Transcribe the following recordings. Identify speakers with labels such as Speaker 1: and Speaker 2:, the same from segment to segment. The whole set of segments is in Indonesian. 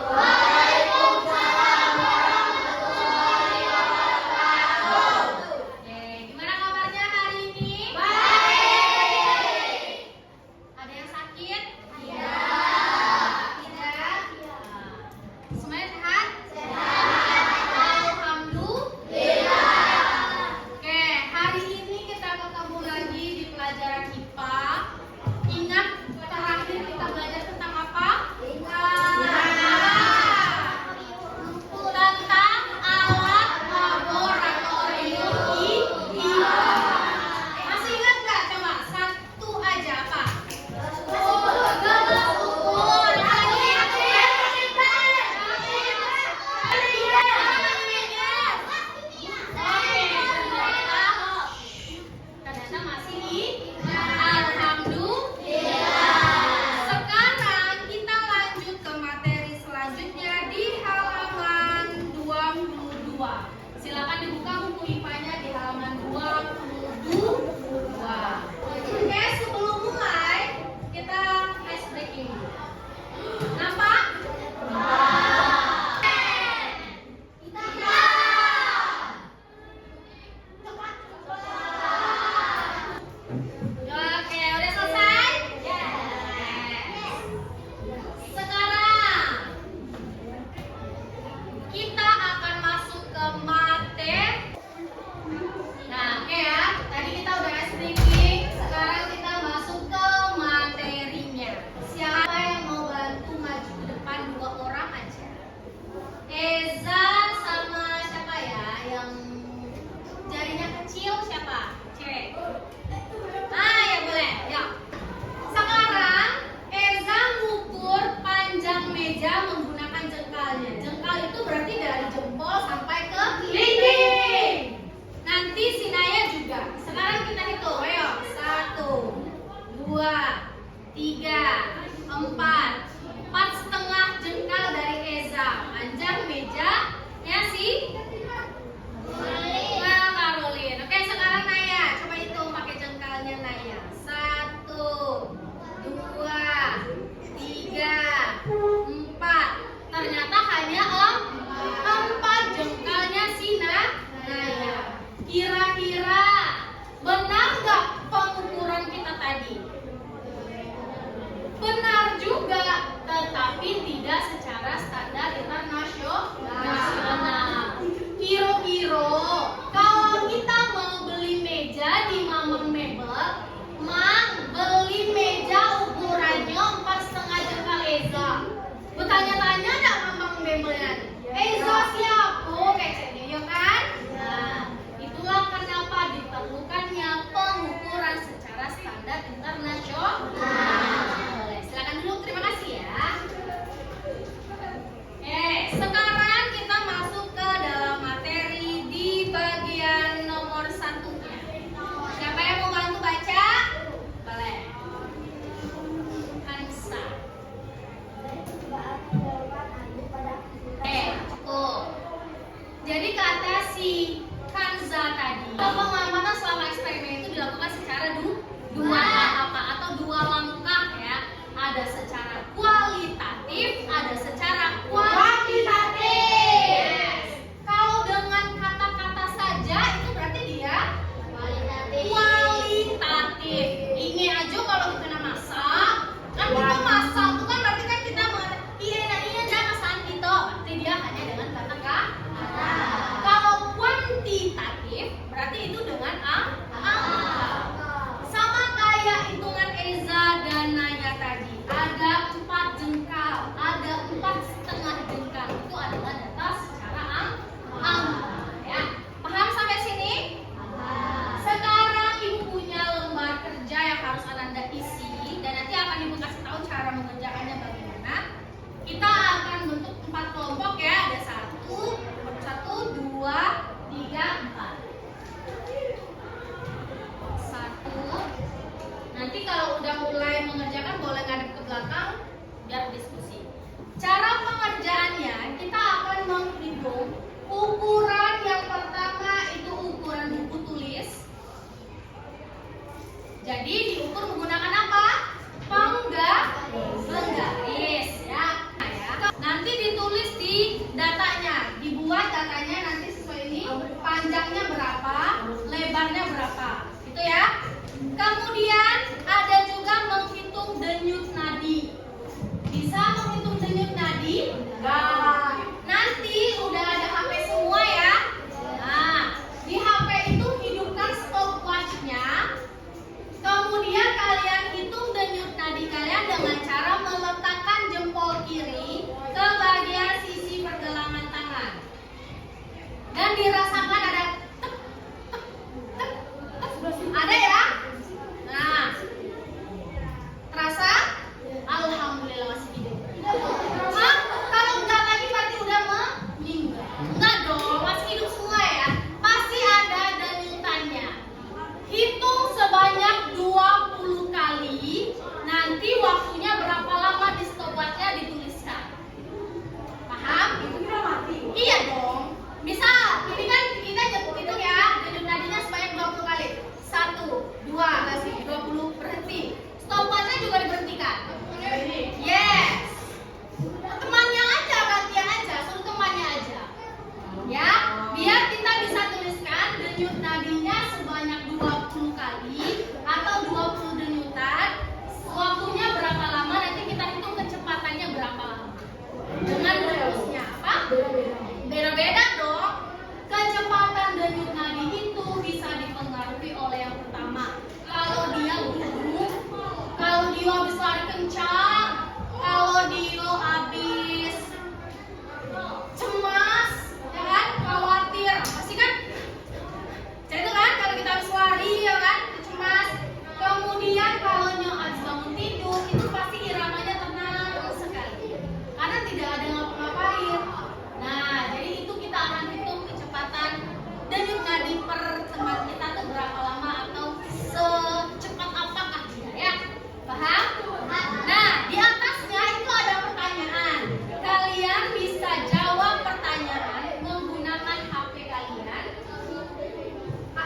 Speaker 1: Waalaikumsalam warahmatullahi wabarakatuh. Oke, gimana kabarnya hari ini? Baik. Ada yang sakit? Tidak. Tidak? Semuanya sehat? Sehat. Alhamdulillah. Oke, hari ini kita ketemu lagi di pelajaran IPA. Ingat terakhir kita belajar tentang apa? Tentang alat laboratorium kimia. Masih ingat nggak? Coba satu aja apa? Gelas ukur. Ternyata masih ingat. Alhamdulillah. Sekarang kita lanjut ke materi selanjutnya di halaman 22. Silakan dibuka buku IPA-nya di halaman 22. Oke, sebelum mulai kita ice breaking dulu. Nampak? Oke, udah selesai? Sekarang kita akan masuk ke materi. Nah, oke ya. Tadi kita udah ice breaking. Sekarang kita masuk ke materinya. Siapa yang mau bantu maju ke depan? 2 orang aja. Eza sama siapa ya? Yang jarinya kecil siapa? Cek. Ya boleh. Ya. Sekarang Eza ngukur panjang meja menggunakan jengkalnya. Jengkal itu berarti dari jempol sampai ke dinding. Nanti si Naya juga. Sekarang kita hitung. Ayo. 1, 2, 3, 4. 4,5 jengkal dari Eza. Panjang mejanya si Karolin. Oke, sekarang Naya. Coba hitung pakai jengkalnya Naya. 1, 2, 3, 4. Ternyata hanya 4 jengkalnya si Naya. Kira-kira benar nggak pengukuran kita tadi? Benar juga. datanya, dibuat datanya nanti sesuai ini, panjangnya berapa, lebarnya berapa, gitu ya. Kemudian ada juga menghitung denyut nadi. Bisa menghitung denyut nadi? Nah, nanti udah ada HP semua ya. Nah, di HP itu hidupkan stopwatch-nya. Kemudian kalian hitung denyut nadi kalian dengan cara meletakkan jempol kiri ke bagian sisi pergelangan tangan. Dan dirasakan ada tek, tek, tek, tek. Ada ya? Nah, terasa? Alhamdulillah masih hidup. Hah? Kalau enggak tadi berarti udah meninggal. Enggak dong, masih hidup semua ya. Pasti ada denyutannya. Hitung sebanyak 20 kali. Nanti waktunya berapa lama di stopwatch-nya dituliskan. Paham? Iya dong. Bisa. Ini kan kita hitung ya. Denyut nadinya sebanyak 20 kali. 1, 2, 20 berhenti. Stopwatch-nya juga diberhentikan. Yes. Temannya aja, gantian aja, suruh temannya aja. Ya, biar kita bisa tuliskan denyut nadinya sebanyak 20 kali atau 20 denyutan. Waktunya berapa lama, nanti kita hitung kecepatannya berapa lama. Dengan rumusnya apa? Beda-beda dong. Kecepatan denyut nadi itu bisa dipengaruhi oleh yang pertama. Kalau dia gugup, kalau dia habis lari kencang, kalau dia habis cemas, ya kan, khawatir, pasti kan? Jadi itu kan kalau kita habis lari, ya kan, cemas. Kemudian kalau habis bangun tidur, itu pasti iramanya tenang sekali, karena tidak ada ngapa-ngapain. Nah, jadi itu kita akan hitung kecepatan denyut nadi per teman kita tuh berapa lama atau secepat apakah dia, ya? Paham? Nah, di atasnya itu ada pertanyaan. Kalian bisa jawab pertanyaan menggunakan HP kalian.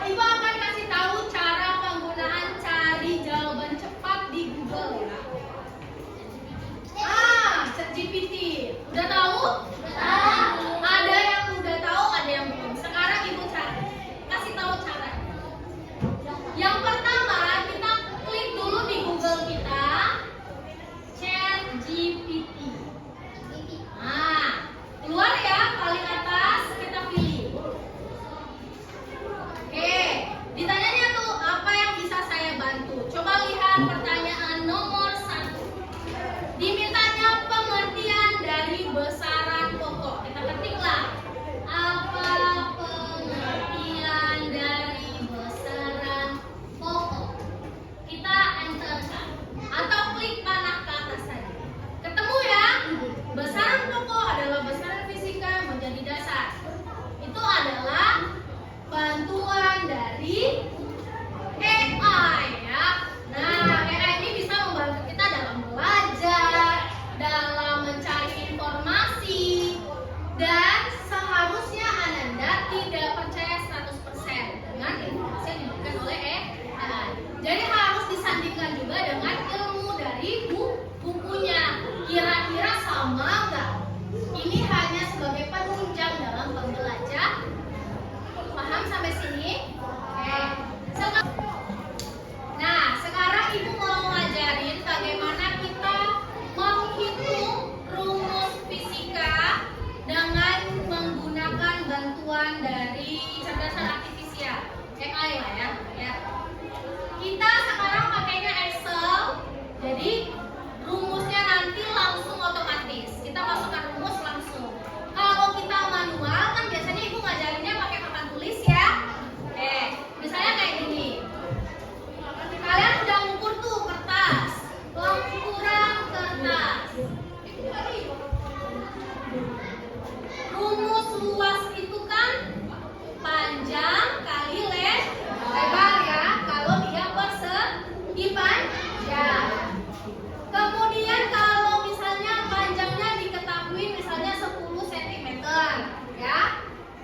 Speaker 1: Ibu akan kasih tahu cara penggunaan cari jawaban cepat di Google ya. ChatGPT. Udah tahu? Ada yang udah tahu, ada yang belum. Sekarang Ibu kasih tahu cara. Yang pertama, kita klik dulu di Google kita, ChatGPT. Nah, keluar ya, paling atas kita pilih. Oke, ditanyanya tuh apa yang bisa saya bantu. Coba lihat pertanyaan nomor 1. Dimintanya pengertian dari besaran pokok. Kita ketiklah, apa pengertian dari besaran pokok. Kita enterkan atau klik panah ke atas saja. Ketemu ya? Besaran pokok adalah besaran fisika menjadi dasar. Itu adalah bantuan dari AI ya. Nah, AI ini bisa membantu kita dalam belajar, dalam mencari informasi, dan seharusnya Ananda tidak percaya 100% dengan informasi yang diberikan oleh AI. Jadi harus disandingkan juga dengan ilmu dari bukunya. Kira-kira sama nggak? Ini hanya sebagai penunjang dalam pembelajaran. Paham sampai sini? Oke. Nah, sekarang Ibu mau ngajarin bagaimana kita menghitung rumus fisika dengan menggunakan bantuan dari cerdasan artifisial, AI lah ya. Kita sekarang pakainya Excel, jadi rumusnya nanti langsung otomatis. Kita masukkan rumus langsung. Kalau kita manual kan biasanya Ibu ngajarinnya pakai papan tulis ya. Misalnya kayak gini. Kalian udah ngukur tuh kertas, pengukuran kertas. Rumus luas itu kan panjang kali lebar ya. Kalau dia persegi panjang. Kemudian kalau misalnya panjangnya diketahui misalnya 10 cm ya.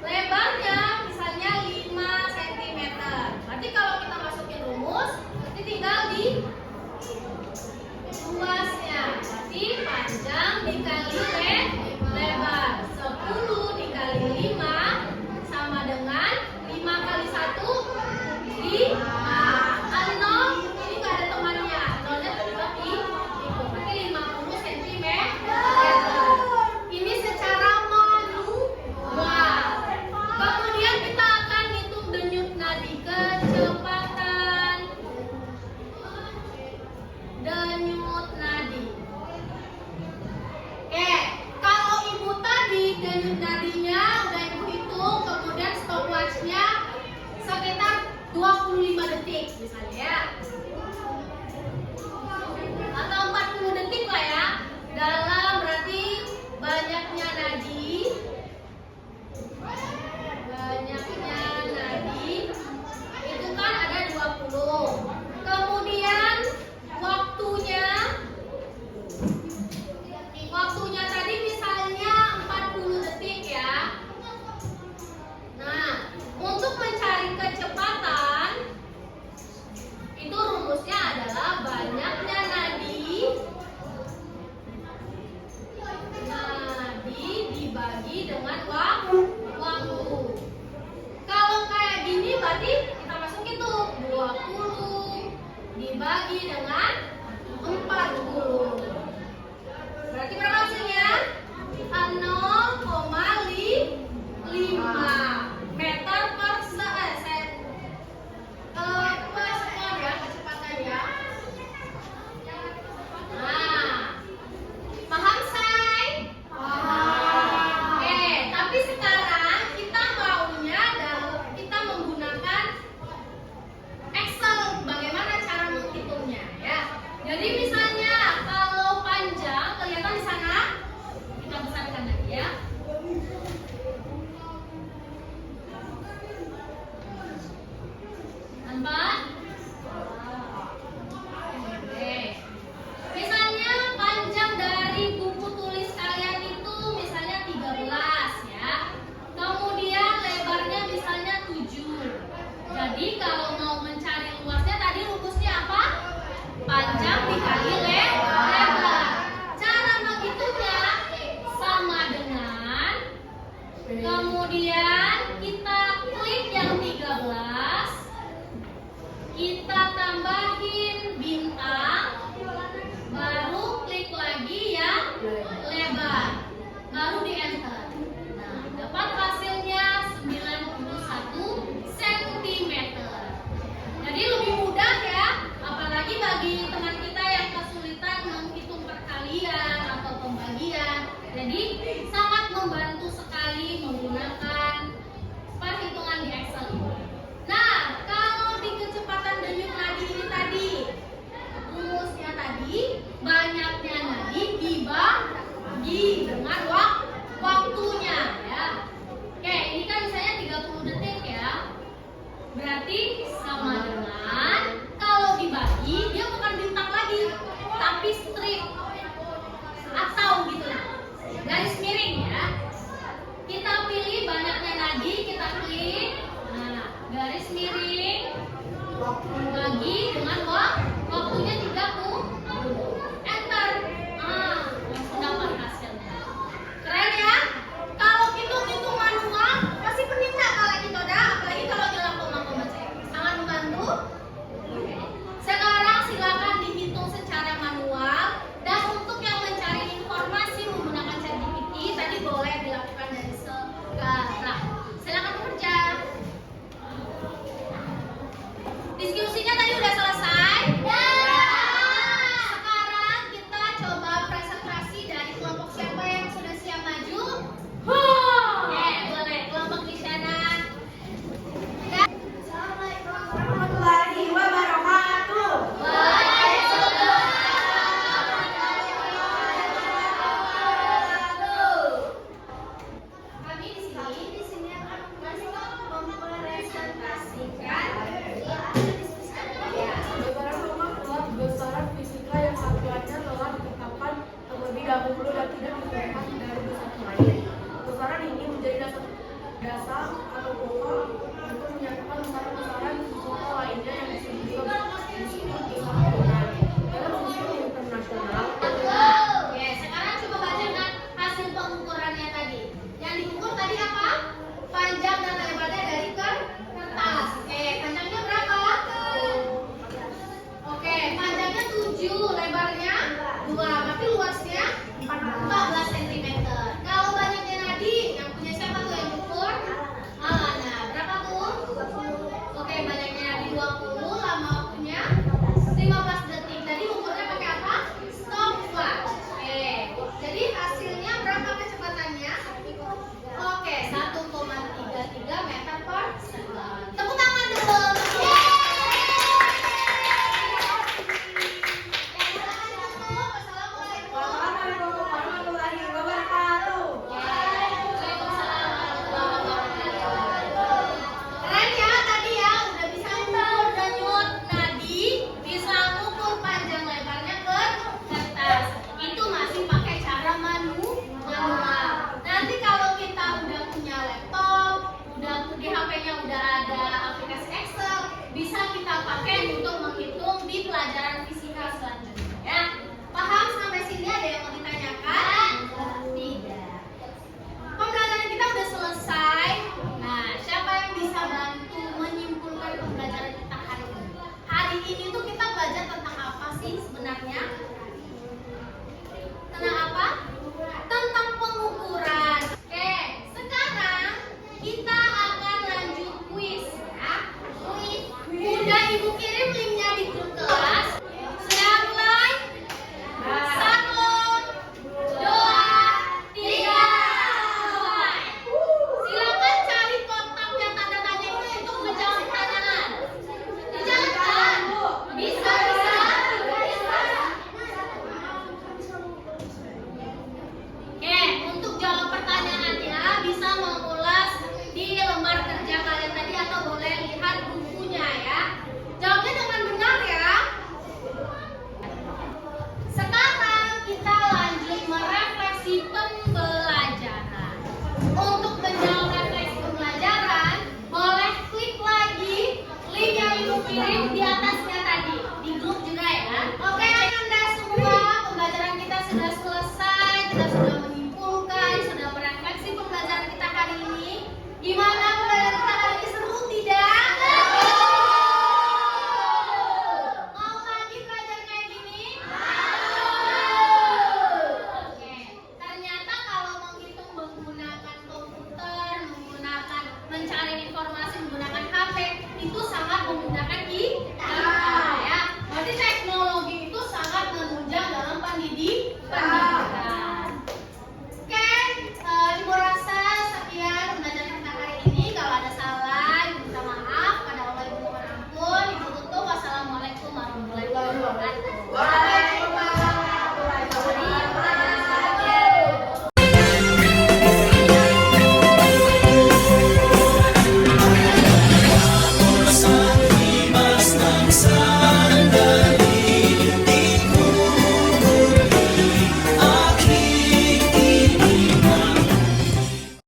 Speaker 1: Lebarnya misalnya 5 cm. Berarti kalau kita masukin rumus, nanti tinggal di luasnya. Berarti panjang dikali lebar 10 denyut nadinya udah ibu hitung, kemudian stopwatchnya sekitar 25 detik misalnya ya, atau 40 detik lah ya. Dalam berarti banyaknya nadi itu kan ada 20. Kemudian waktunya tadi misalnya 40 detik ya. Nah, untuk mencari kecepatan itu rumusnya adalah banyaknya nadi dibagi dengan waktu. Kalau kayak gini berarti kita masukin tuh 20 dibagi dengan 40. Berarti berapa hasilnya? 0,5 meter per second ya kecepatannya. Nah, paham say? Paham. Oke, tapi sekarang kita maunya kita menggunakan Excel. Bagaimana cara menghitungnya ya? Jadi misalnya kalau panjang kelihatan di sana, kita besarkan lagi ya. Nampak? Oke. Misalnya panjang dari buku tulis kalian itu misalnya 13 ya. Kemudian lebarnya misalnya 7. Jadi kalau mau mencari luasnya tadi rumusnya apa? Panjang dikali lebar. Cara menghitungnya sama dengan kemudian kita klik yang 13, kita tambahin bintang, baru klik lagi yang lebar, baru di enter. Nah, dapat hasilnya 91 cm. Jadi lebih mudah ya, apalagi bagi teman kita yang kesulitan menghitung perkalian atau pembagian. Jadi sangat membantu sekali menggunakan perhitungan di Excel ini. Nah, kalau di kecepatan denyut nadi ini tadi, rumusnya tadi banyaknya nadi dibagi dengan waktunya ya. Oke, ini kan misalnya 30 detik ya. Berarti sama dengan kalau dibagi dia bukan bintang lagi, tapi strip atau gitu lah, garis miring ya. Kita pilih banyaknya nadi, kita klik, nah garis miring, bagi dengan waktunya 30, enter, langsung dapat hasilnya. Keren Untuk